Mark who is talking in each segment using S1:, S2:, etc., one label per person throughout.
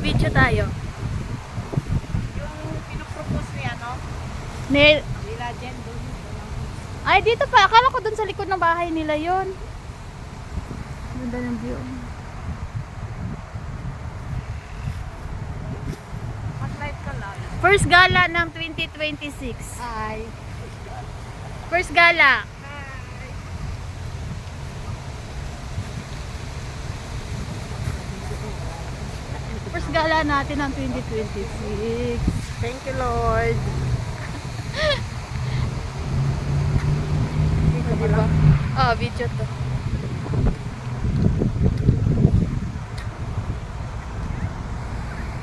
S1: Video tayo.
S2: Yung pinopropose niya, no?
S1: Nil.
S2: Nila Jen doon.
S1: Ay, dito pa. Akala ko dun sa likod ng bahay nila yon. Ganda ng view.
S2: Mag-light ka lang.
S1: First gala ng 2026.
S2: Hi.
S1: First gala. First gala natin ng 2026.
S2: Thank you, Lord.
S1: Diba? Oh, video to.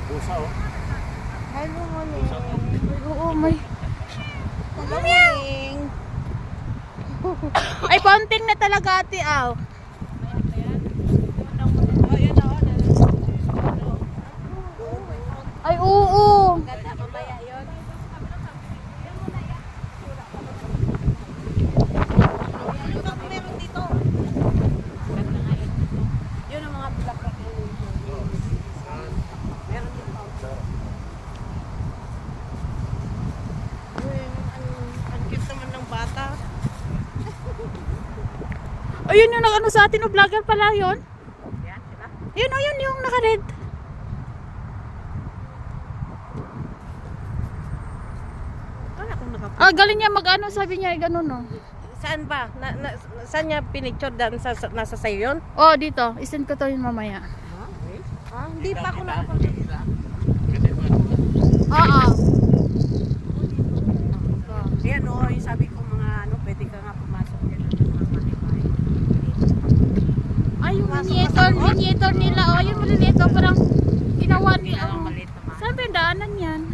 S3: Pusa oh.
S2: Hello, morning.
S1: Oo, may.
S2: Hello, morning.
S1: Ay, paunting na talaga ate, aw. Ay, oo.
S2: Ganda, mamaya yun. Meron dito. Ganda nga yun. Yun ang mga bulaklak na yun. Meron dito. Ang cute naman ng bata.
S1: Ayun yung nag-ano sa atin, o vlogger pala yun.
S2: Yan, sila.
S1: Yun, o yun yung naka-red.
S2: Kala kong nakapagod.
S1: Ah, galing niya mag-ano, sabi niya, ganun, no.
S2: Saan ba? Saan niya pinicture dan nasa sayo yun?
S1: Oh, dito. Isend ko to yun mamaya.
S2: Hindi pa ako nakapagod.
S1: Oo.
S2: Yan o, yung sabi ko mga ano, pwede ka nga pumasok yan ng mga mahay-mahay.
S1: Ay, yung miniature nila. Oh, yung maliliit. Oh, parang ginawa nila. Oh.
S2: Maliit naman.
S1: Saan ba yung daanan yan?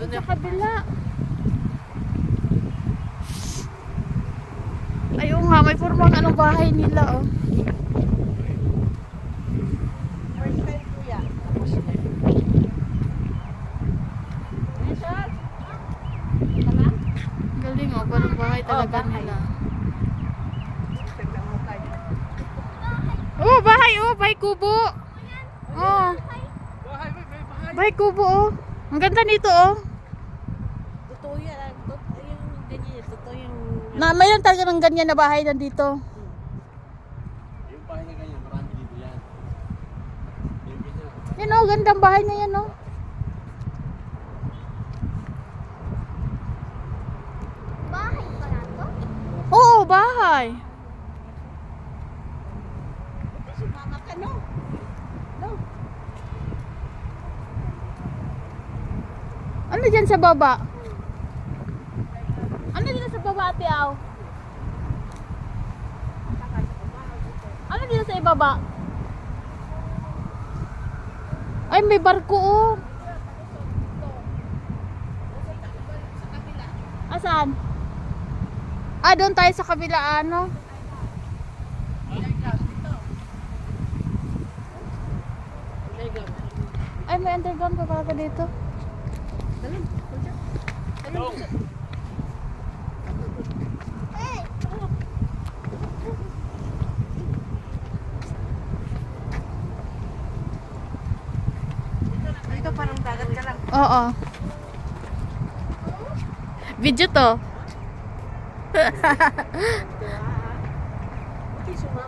S1: Doon sa kabila. Ayun nga, may formang anong bahay nila, oh.
S2: First time kuya.
S1: Galing, oh. Parang bahay talaga
S2: bahay.
S1: nila. Oh, bahay, oh. Bahay kubo. Oh. Bahay kubo, oh. Ang ganda nito, oh.
S2: Totoo yan. Yung ganyan, totoo yung...
S1: Na, mayroon talaga ng ganyan na bahay nandito.
S3: Yung bahay na ganyan, marami dito yan. Yung ganyan.
S1: Yan, oh. Gandang bahay na yan, oh.
S4: Bahay pala to?
S1: Oo, bahay.
S2: Sumama ka, no? No.
S1: Ano dyan sa baba? Ano dyan sa baba, ate, aw? Ano dyan sa ibaba? Ay, may barko, oh. Asan? Ah, doon tayo sa kabila, ano? Ay, may underground pa pala dito.
S2: Dito parang dagat ka lang.
S1: Oo. Video to.
S2: Buti sumama.